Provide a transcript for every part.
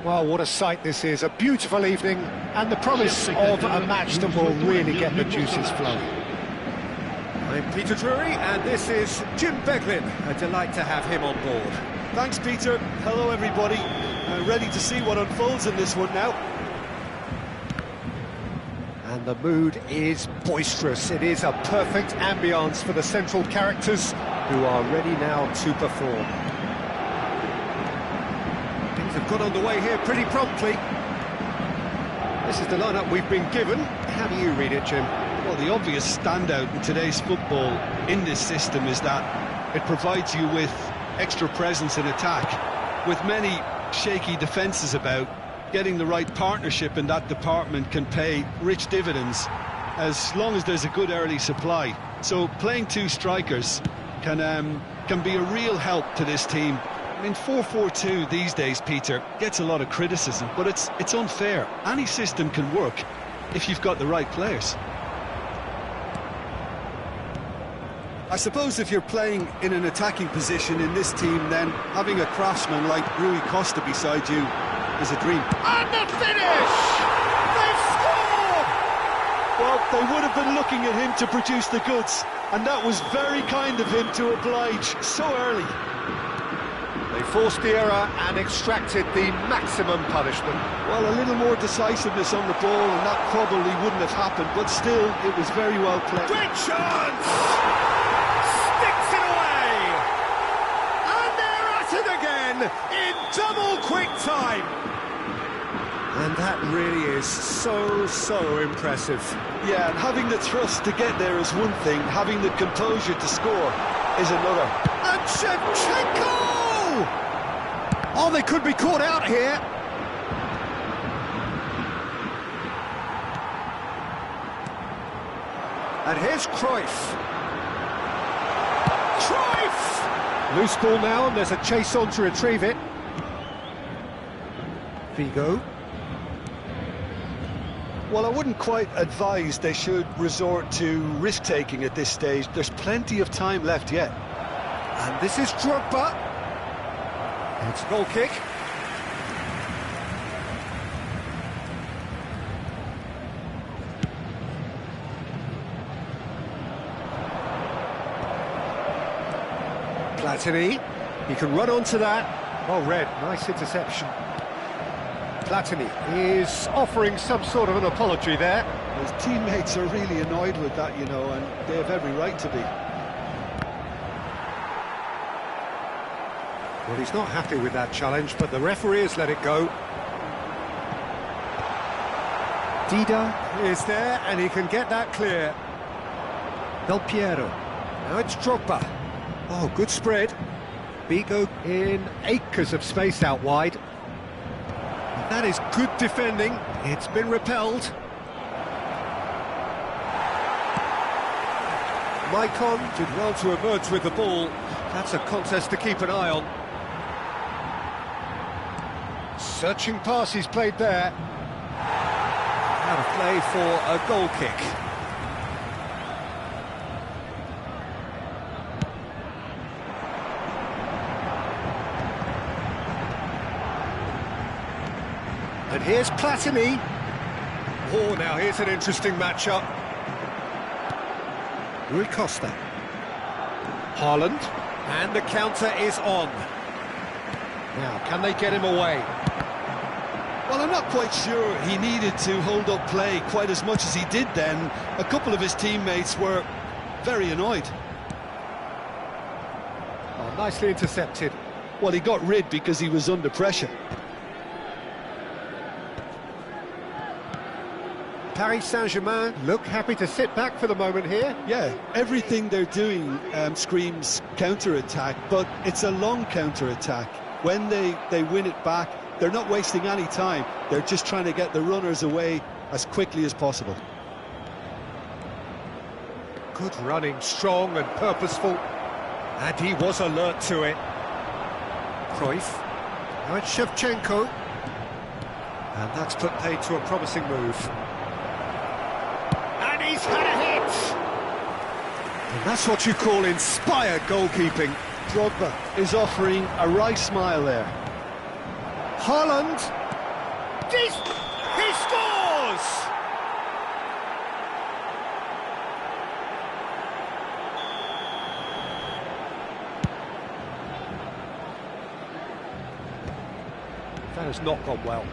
Well, what a sight this is. A beautiful evening and the promise of a match that will really get the juices flowing. I'm Peter Drury and this is Jim Beglin. A delight to have him on board. Thanks, Peter. Hello, everybody. Ready to see what unfolds in this one now. And the mood is boisterous. It is a perfect ambience for the central characters who are ready now to perform. Things have got underway here pretty promptly. This is the lineup we've been given. How do you read it, Jim? Well, the obvious standout in today's football in this system is that it provides you with extra presence in attack. With many shaky defences about, getting the right partnership in that department can pay rich dividends as long as there's a good early supply. So playing two strikers can be a real help to this team. I mean, 4-4-2 these days, Peter, gets a lot of criticism, but it's unfair. Any system can work if you've got the right players. I suppose if you're playing in an attacking position in this team, then having a craftsman like Rui Costa beside you is a dream. And the finish! They've scored! Well, they would have been looking at him to produce the goods, and that was very kind of him to oblige so early. They forced the error and extracted the maximum punishment. Well, a little more decisiveness on the ball, and that probably wouldn't have happened, but still, it was very well played. Great chance! Sticks it away! And they're at it again in double quick time! And that really is so impressive. Yeah, and having the thrust to get there is one thing, having the composure to score is another. And Shevchenko! Oh, they could be caught out here. And here's Cruyff. Cruyff! Loose ball now, and there's a chase on to retrieve it. Figo. Well, I wouldn't quite advise they should resort to risk-taking at this stage. There's plenty of time left yet. And this is Drogba. It's a goal kick. Platini. He can run onto that. Oh, Red, nice interception. Platini is offering some sort of an apology there. His teammates are really annoyed with that, you know, and they have every right to be. Well, he's not happy with that challenge, but the referee has let it go. Dida is there, and he can get that clear. Del Piero. Now it's Drogba. Oh, good spread. Figo in acres of space out wide. That is good defending. It's been repelled. Maicon did well to emerge with the ball. That's a contest to keep an eye on. Searching pass he's played there. Out of play for a goal kick. And here's Platini. Oh, now here's an interesting matchup. Rui Costa. Haaland. And the counter is on. Now, can they get him away? Well, I'm not quite sure he needed to hold up play quite as much as he did then. A couple of his teammates were very annoyed. Oh, nicely intercepted. Well, he got rid because he was under pressure. Paris Saint-Germain look happy to sit back for the moment here. Yeah, everything they're doing screams counter-attack, but it's a long counter-attack. When they win it back, they're not wasting any time. They're just trying to get the runners away as quickly as possible. Good running, strong and purposeful. And he was alert to it. Cruyff. Now it's Shevchenko. And that's put paid to a promising move. And he's had a hit! And that's what you call inspired goalkeeping. Drogba is offering a wry smile there. Haaland. He scores! That has not gone well.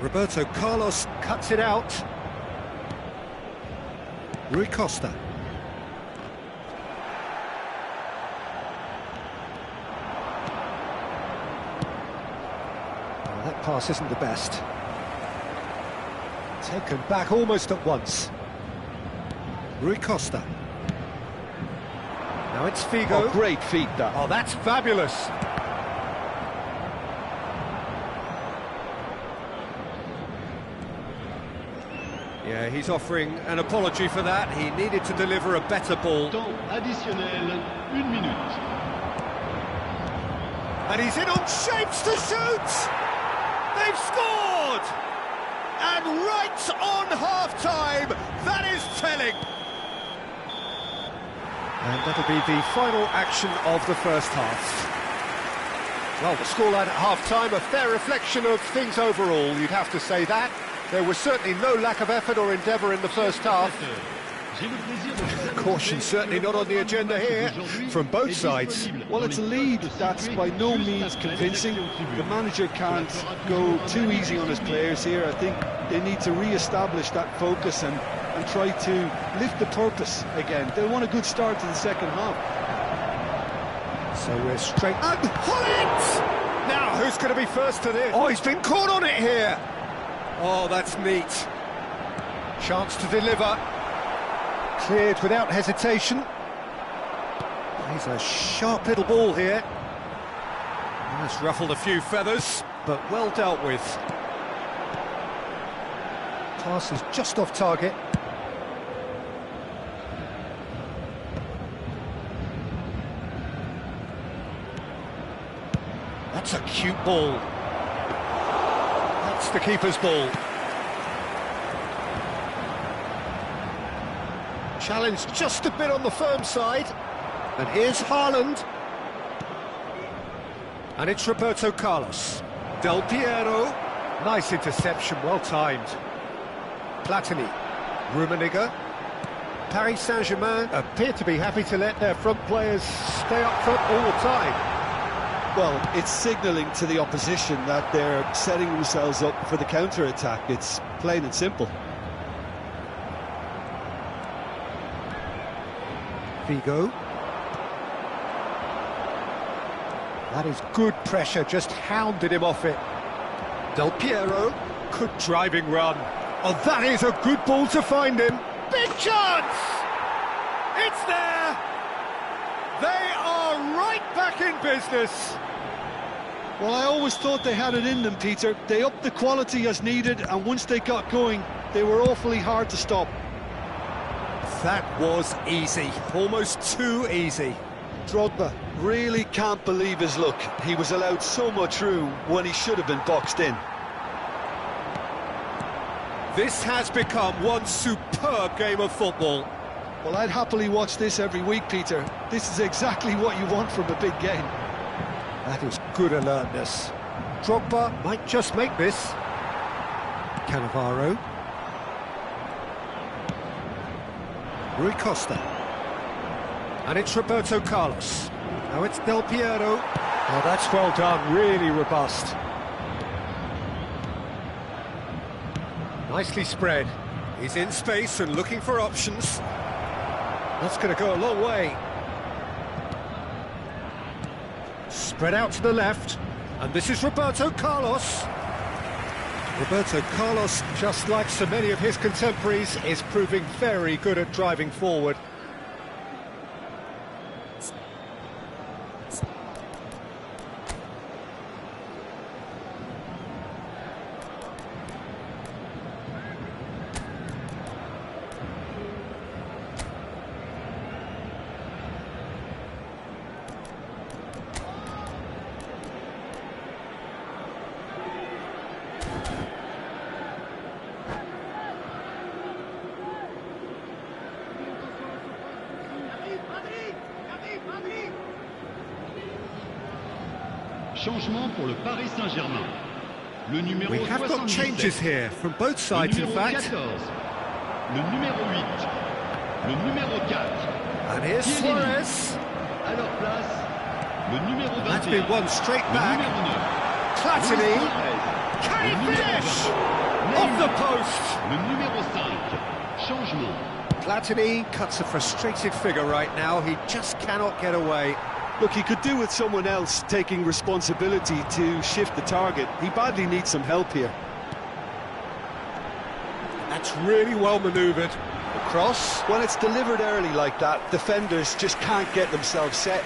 Roberto Carlos cuts it out. Rui Costa. Oh, that pass isn't the best. Taken back almost at once. Rui Costa. Now it's Figo. Oh, great feat, that. Oh, that's fabulous. Yeah, he's offering an apology for that. He needed to deliver a better ball. Temps additionnel, 1 minute. And he's in on shapes to shoot! They've scored! And right on half-time, that is telling. And that'll be the final action of the first half. Well, the scoreline at half-time, a fair reflection of things overall, you'd have to say that. There was certainly no lack of effort or endeavour in the first half. Caution certainly not on the agenda here, from both sides. Well, it's a lead that's by no means convincing. The manager can't go too easy on his players here. I think they need to re-establish that focus and try to lift the purpose again. They'll want a good start to the second half. So we're straight... And Hullet! Now, who's going to be first to this? Oh, he's been caught on it here! Oh, that's neat. Chance to deliver. Cleared without hesitation. He's a sharp little ball here. That's ruffled a few feathers, but well dealt with. Pass is just off target. That's a cute ball. That's the keeper's ball. Challenge just a bit on the firm side. And here's Haaland. And it's Roberto Carlos. Del Piero. Nice interception, well timed. Platini. Rummenigge. Paris Saint-Germain appear to be happy to let their front players stay up front all the time. Well, it's signalling to the opposition that they're setting themselves up for the counter-attack. It's plain and simple. Figo. That is good pressure, just hounded him off it. Del Piero, good driving run. Oh, that is a good ball to find him. Big chance! It's there! They are right back in business. Well, I always thought they had it in them, Peter. They upped the quality as needed, and once they got going, they were awfully hard to stop. That was easy, almost too easy. Drogba really can't believe his luck. He was allowed so much room when he should have been boxed in. This has become one superb game of football. Well, I'd happily watch this every week, Peter. This is exactly what you want from a big game. That is good alertness. Drogba might just make this. Cannavaro. Rui Costa. And it's Roberto Carlos. Now it's Del Piero. Oh, that's well done, really robust. Nicely spread. He's in space and looking for options. That's going to go a long way. Spread out to the left. And this is Roberto Carlos. Roberto Carlos, just like so many of his contemporaries, is proving very good at driving forward. Changement pour le Paris Saint-Germain. Le numéro We have got 77. changes here from both sides, Le in numéro fact. 14. Le numéro 8. Le numéro 4. And here's Chiellini. Suarez. À leur place, le numéro 21. That's been one straight Le back. numéro 9. Platini. Luis Suarez. Can he Le numéro finish? 20. Off the Neymar. post. Le numéro 5. Changement. Platini cuts a frustrated figure right now. He just cannot get away. Look, he could do with someone else taking responsibility to shift the target. He badly needs some help here. That's really well manoeuvred. The cross. When it's delivered early like that, defenders just can't get themselves set.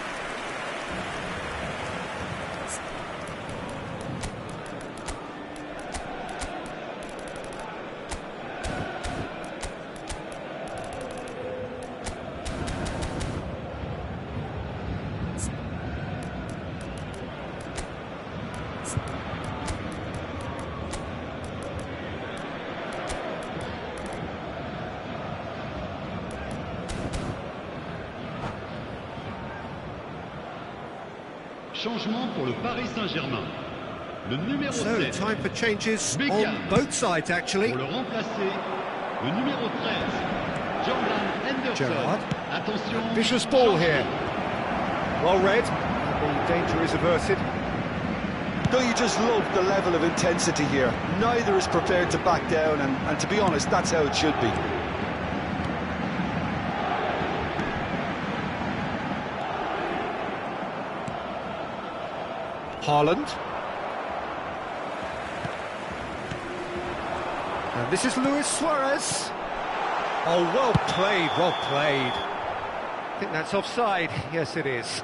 Changement pour le Paris Saint-Germain. Le numéro So, 7. time for changes Beckham. on both sides, actually. Pour le remplacer, le numéro 13. Jordan Henderson. Gerrard. Attention. Vicious ball changement. here. Well read. The danger is averted. Don't you just love the level of intensity here? Neither is prepared to back down, and to be honest, that's how it should be. Haaland. And this is Luis Suarez. Oh, well played, well played. I think that's offside. Yes, it is.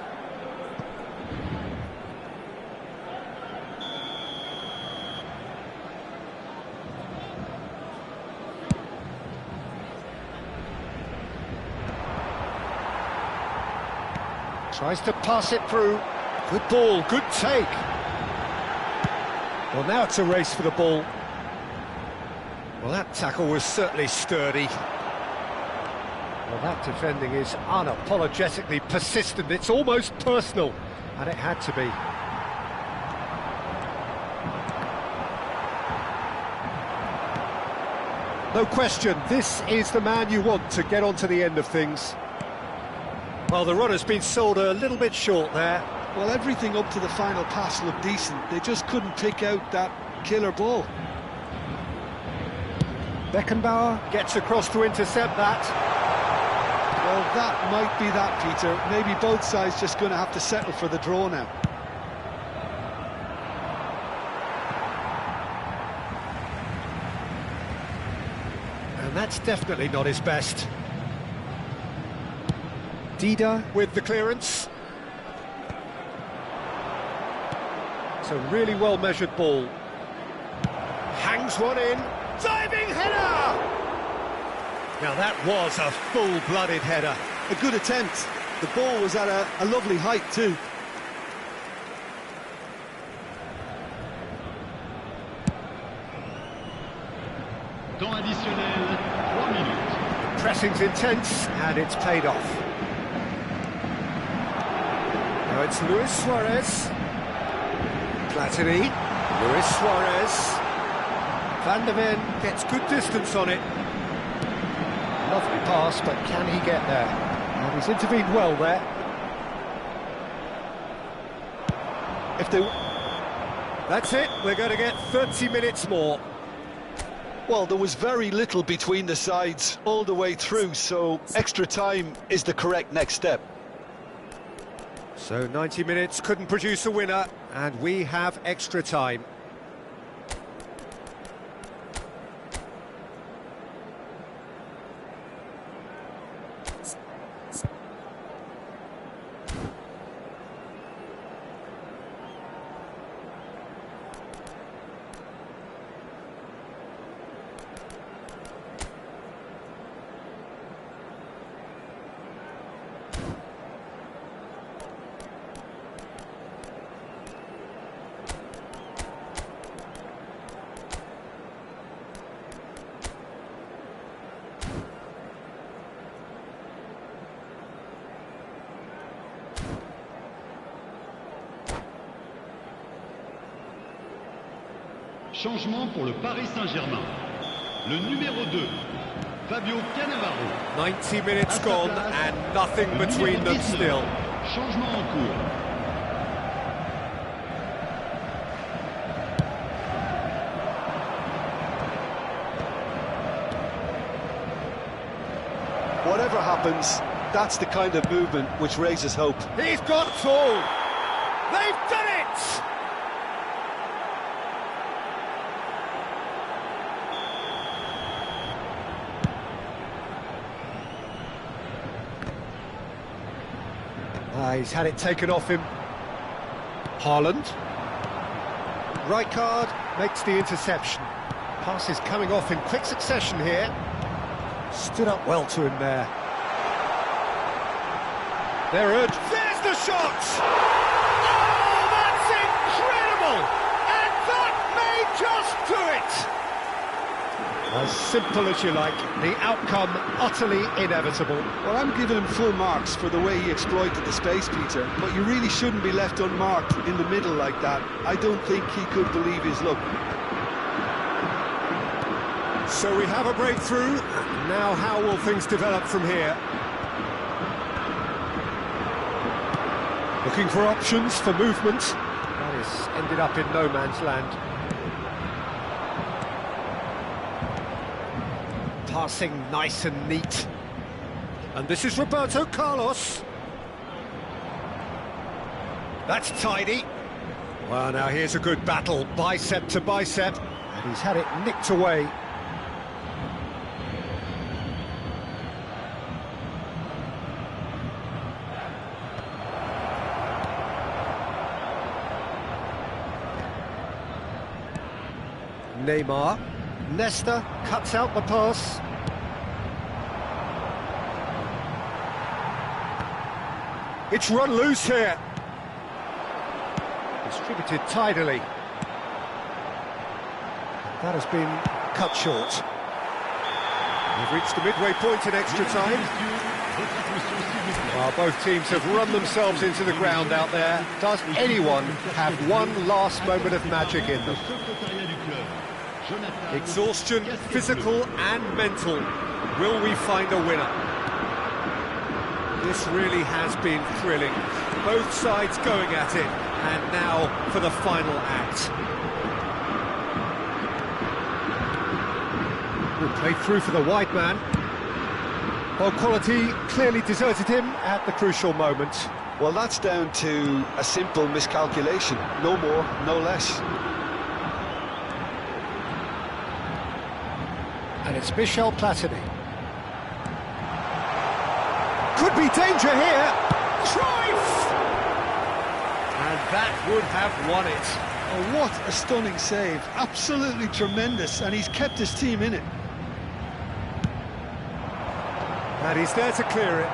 Tries to pass it through. Good ball, good take. Well, now it's a race for the ball. Well, that tackle was certainly sturdy. Well, that defending is unapologetically persistent. It's almost personal, and it had to be. No question, this is the man you want to get onto the end of things. Well, the run has been sold a little bit short there. Well, everything up to the final pass looked decent. They just couldn't pick out that killer ball. Beckenbauer gets across to intercept that. Well, that might be that, Peter. Maybe both sides just going to have to settle for the draw now. And that's definitely not his best. Dida with the clearance. It's a really well measured ball. Hangs one in. Diving header! Now that was a full-blooded header. A good attempt. The ball was at a lovely height too. Temps additionnel, 3 minutes. Pressing's intense, and it's paid off. Now it's Luis Suarez. Platini. Luis Suarez. Van der Ven gets good distance on it. Lovely pass, but can he get there? And he's intervened well there. If they... That's it, we're going to get 30 minutes more. Well, there was very little between the sides all the way through, so extra time is the correct next step. So 90 minutes couldn't produce a winner, and we have extra time. Changement pour le Paris Saint-Germain. Le numéro 2, Fabio Cannavaro. 90 minutes gone and nothing between them still. Changement en cours. Whatever happens, that's the kind of movement which raises hope. He's got it all. They've done it! He's had it taken off him. Haaland. Rijkaard makes the interception. Pass is coming off in quick succession here. Stood up well to him there. They're urged. There's the shot! Oh, that's incredible! And that may just do it! As simple as you like, the outcome utterly inevitable. Well, I'm giving him full marks for the way he exploited the space, Peter, but you really shouldn't be left unmarked in the middle like that. I don't think he could believe his luck. So we have a breakthrough. Now how will things develop from here? Looking for options for movement. That has ended up in no man's land. Passing nice and neat. And this is Roberto Carlos. That's tidy. Well, now here's a good battle, bicep to bicep. And he's had it nicked away. Neymar. Nesta cuts out the pass. It's run loose here. Distributed tidily. That has been cut short. We've reached the midway point in extra time. Well, both teams have run themselves into the ground out there. Does anyone have one last moment of magic in them? Exhaustion, physical and mental. Will we find a winner? This really has been thrilling. Both sides going at it. And now for the final act. Good play through for the wide man. Well, quality clearly deserted him at the crucial moment. Well, that's down to a simple miscalculation. No more, no less. And it's Vashil Marvin. Could be danger here. Cruyff! And that would have won it. Oh, what a stunning save. Absolutely tremendous, and he's kept his team in it. And he's there to clear it.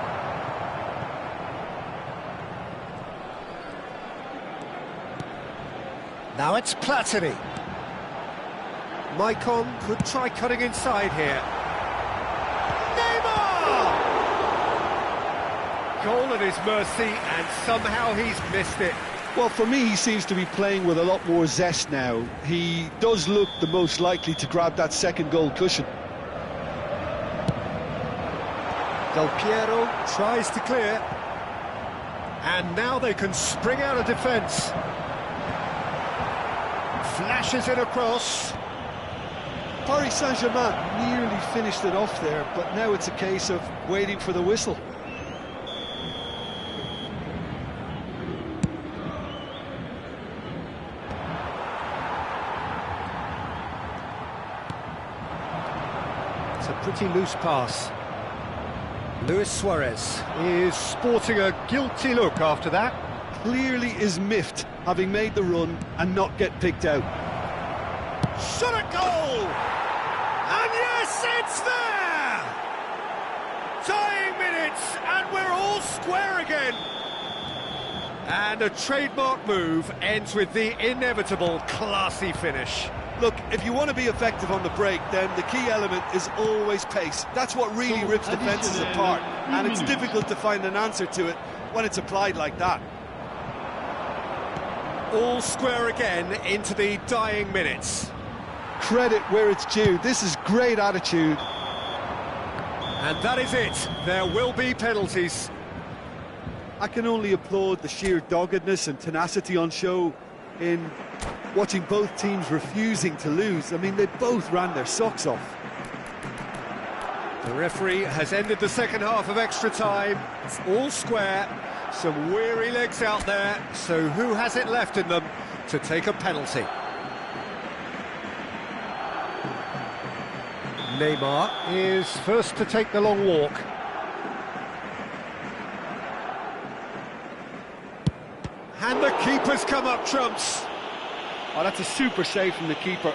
Now it's Platini. Maicon could try cutting inside here. Neymar! Goal at his mercy, and somehow he's missed it. Well, for me, he seems to be playing with a lot more zest now. He does look the most likely to grab that second goal cushion. Del Piero tries to clear. And now they can spring out of defence. Flashes it across. Paris Saint-Germain nearly finished it off there, but now it's a case of waiting for the whistle. It's a pretty loose pass. Luis Suarez is sporting a guilty look after that. Clearly is miffed, having made the run and not get picked out. Shot at goal! And yes, it's there! Dying minutes, and we're all square again. And a trademark move ends with the inevitable classy finish. Look, if you want to be effective on the break, then the key element is always pace. That's what really rips defences apart, and it's difficult to find an answer to it when it's applied like that. All square again into the dying minutes. credit where it's due. This is great attitude. And that is it. There will be penalties. I can only applaud the sheer doggedness and tenacity on show in watching both teams refusing to lose. I mean, they both ran their socks off. The referee has ended the second half of extra time. It's all square. Some weary legs out there. So who has it left in them to take a penalty? Neymar is first to take the long walk. And the keeper's come up trumps. Oh, that's a super save from the keeper.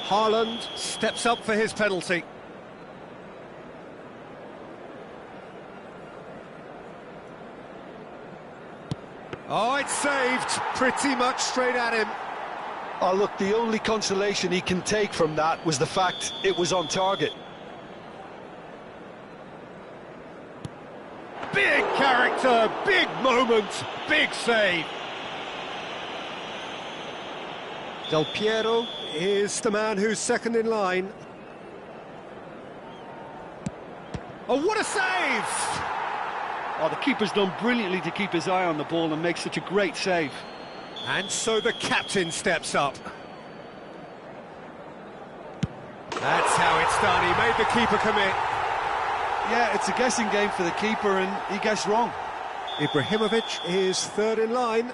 Haaland steps up for his penalty. Oh, it's saved. Pretty much straight at him. Oh, look, the only consolation he can take from that was the fact it was on target. Big character, big moment, big save. Del Piero is the man who's second in line. Oh, what a save! Oh, the keeper's done brilliantly to keep his eye on the ball and make such a great save. And so the captain steps up. That's how it's done. He made the keeper commit. Yeah, it's a guessing game for the keeper, and he guessed wrong. Ibrahimovic is third in line.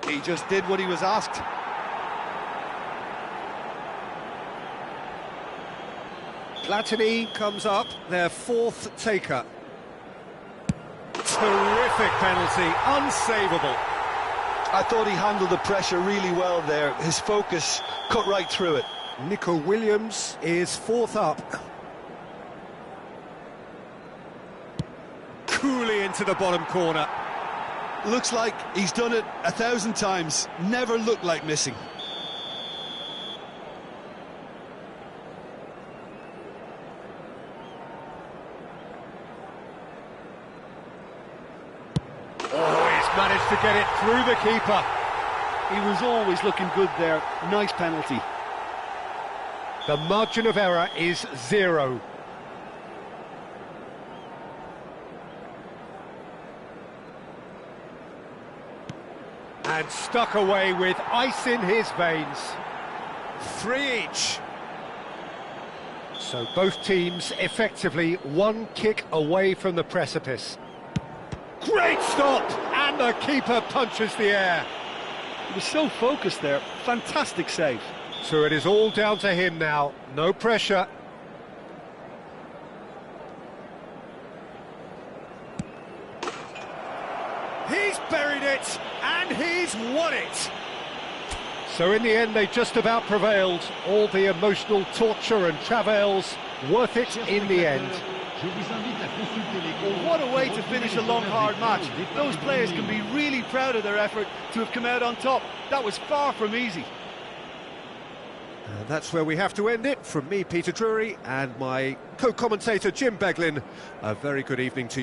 He just did what he was asked. Platini comes up, their fourth taker. Terrific penalty, unsavable. I thought he handled the pressure really well there. His focus cut right through it. Nico Williams is fourth up. Coolly into the bottom corner. Looks like he's done it 1,000 times. Never looked like missing. Oh, he's managed to get it through the keeper. He was always looking good there. Nice penalty. The margin of error is 0. And stuck away with ice in his veins. 3 each. So both teams effectively one kick away from the precipice. Great stop! And the keeper punches the air. He was so focused there. Fantastic save. So it is all down to him now. No pressure. He's buried it, and he's won it. So in the end, they just about prevailed. All the emotional torture and travails, worth it in the end. Well, what a way to finish a long, hard match. Those players can be really proud of their effort to have come out on top. That was far from easy. And that's where we have to end it. From me, Peter Drury, and my co-commentator, Jim Beglin. A very good evening to you.